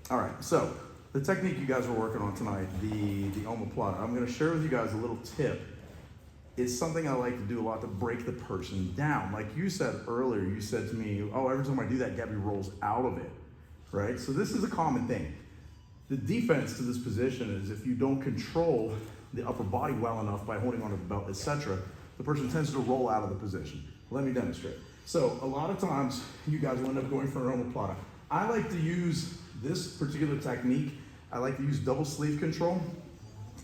All right, so the technique you guys were working on tonight, the Omoplata, I'm gonna share with you guys a little tip. It's something I like to do a lot to break the person down. Like you said earlier, you said to me, oh, every time I do that, Gabby rolls out of it, right? So this is a common thing. The defense to this position is if you don't control the upper body well enough by holding onto the belt, etc., the person tends to roll out of the position. Let me demonstrate. So a lot of times you guys will end up going for an Omoplata. I like to use this particular technique. I like to use double sleeve control,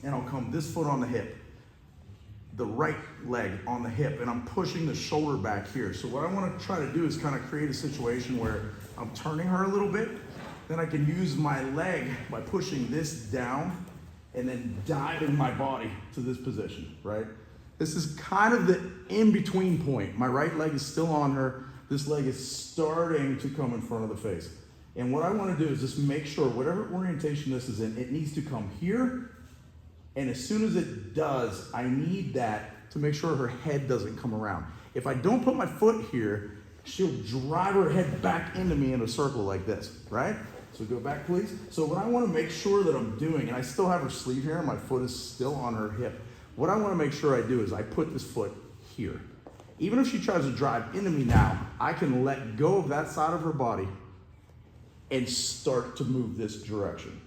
and I'll come this foot on the hip, the right leg on the hip, and I'm pushing the shoulder back here. So what I want to try to do is kind of create a situation where I'm turning her a little bit, then I can use my leg by pushing this down and then diving my body to this position, right? This is kind of the in-between point. My right leg is still on her. This leg is starting to come in front of the face. And what I want to do is just make sure whatever orientation this is in, it needs to come here. And as soon as it does, I need that to make sure her head doesn't come around. If I don't put my foot here, she'll drive her head back into me in a circle like this, right? So go back, please. So what I want to make sure that I'm doing, and I still have her sleeve here, and my foot is still on her hip. What I want to make sure I do is I put this foot here. Even if she tries to drive into me now, I can let go of that side of her body and start to move this direction.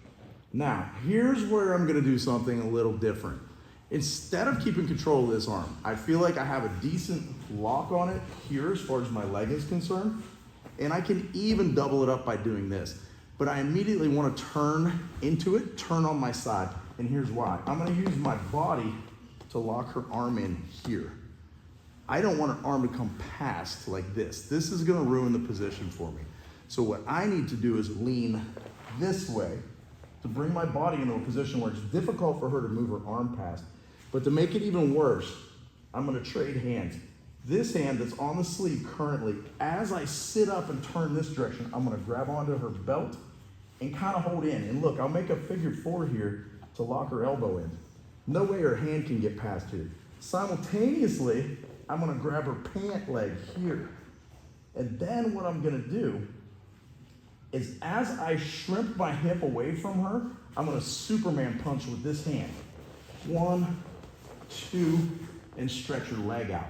Now, here's where I'm gonna do something a little different. Instead of keeping control of this arm, I feel like I have a decent lock on it here as far as my leg is concerned, and I can even double it up by doing this. But I immediately wanna turn into it, turn on my side, and here's why. I'm gonna use my body to lock her arm in here. I don't want her arm to come past like this. This is gonna ruin the position for me. So what I need to do is lean this way to bring my body into a position where it's difficult for her to move her arm past. But to make it even worse, I'm gonna trade hands. This hand that's on the sleeve currently, as I sit up and turn this direction, I'm gonna grab onto her belt and kind of hold in. And look, I'll make a figure four here to lock her elbow in. No way her hand can get past here. Simultaneously, I'm gonna grab her pant leg here. And then what I'm gonna do is as I shrimp my hip away from her, I'm gonna Superman punch with this hand. 1, 2, and stretch her leg out.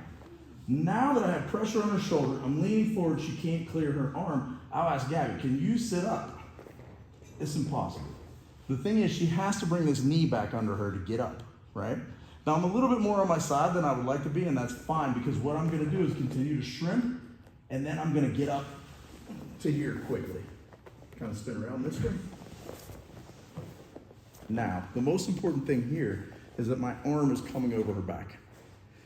Now that I have pressure on her shoulder, I'm leaning forward, she can't clear her arm. I'll ask Gabby, can you sit up? It's impossible. The thing is, she has to bring this knee back under her to get up, right? Now I'm a little bit more on my side than I would like to be, and that's fine, because what I'm gonna do is continue to shrimp, and then I'm gonna get up to here quickly. Kind of spin around this way. Now, the most important thing here is that my arm is coming over her back.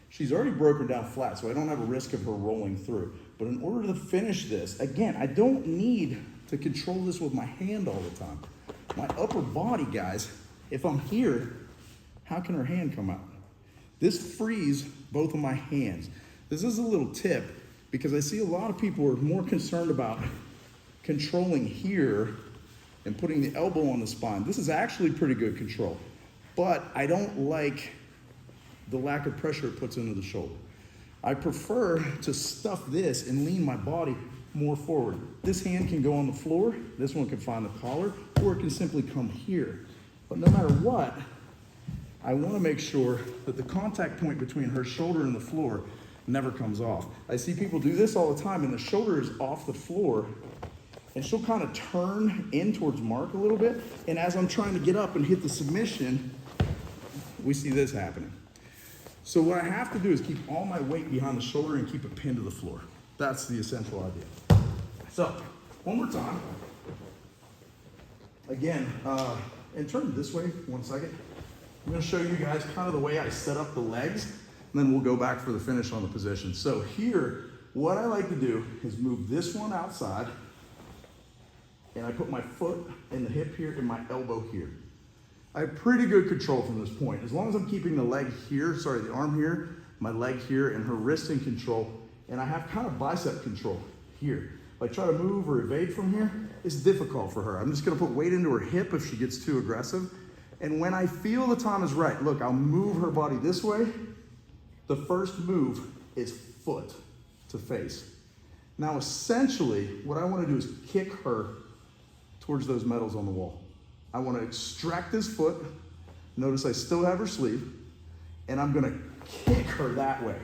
She's already broken down flat, so I don't have a risk of her rolling through. But in order to finish this, again, I don't need to control this with my hand all the time. My upper body, guys, if I'm here, how can her hand come out? This frees both of my hands. This is a little tip, because I see a lot of people are more concerned about controlling here and putting the elbow on the spine. This is actually pretty good control, but I don't like the lack of pressure it puts into the shoulder. I prefer to stuff this and lean my body more forward. This hand can go on the floor, this one can find the collar, or it can simply come here. But no matter what, I want to make sure that the contact point between her shoulder and the floor never comes off. I see people do this all the time, and the shoulder is off the floor, and she'll kind of turn in towards Mark a little bit, and as I'm trying to get up and hit the submission, we see this happening. So what I have to do is keep all my weight behind the shoulder and keep it pinned to the floor. That's the essential idea. So, one more time. Again, and turn this way, 1 second. I'm gonna show you guys kind of the way I set up the legs, and then we'll go back for the finish on the position. So here, what I like to do is move this one outside, and I put my foot in the hip here and my elbow here. I have pretty good control from this point. As long as I'm keeping the leg here, sorry, the arm here, my leg here, and her wrist in control, and I have kind of bicep control here. If I try to move or evade from here, it's difficult for her. I'm just gonna put weight into her hip if she gets too aggressive. And when I feel the time is right, look, I'll move her body this way. The first move is foot to face. Now, essentially, what I wanna do is kick her towards those metals on the wall. I want to extract this foot. Notice I still have her sleeve, and I'm gonna kick her that way.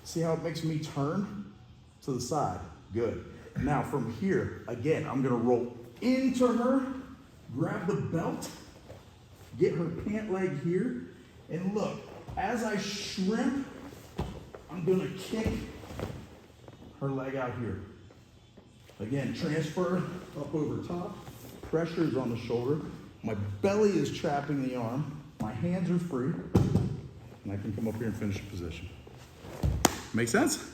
See how it makes me turn to the side? Good. Now from here, again, I'm gonna roll into her, grab the belt, get her pant leg here, and look, as I shrimp, I'm gonna kick her leg out here. Again, transfer up over top, pressure is on the shoulder, my belly is trapping the arm, my hands are free, and I can come up here and finish the position. Make sense?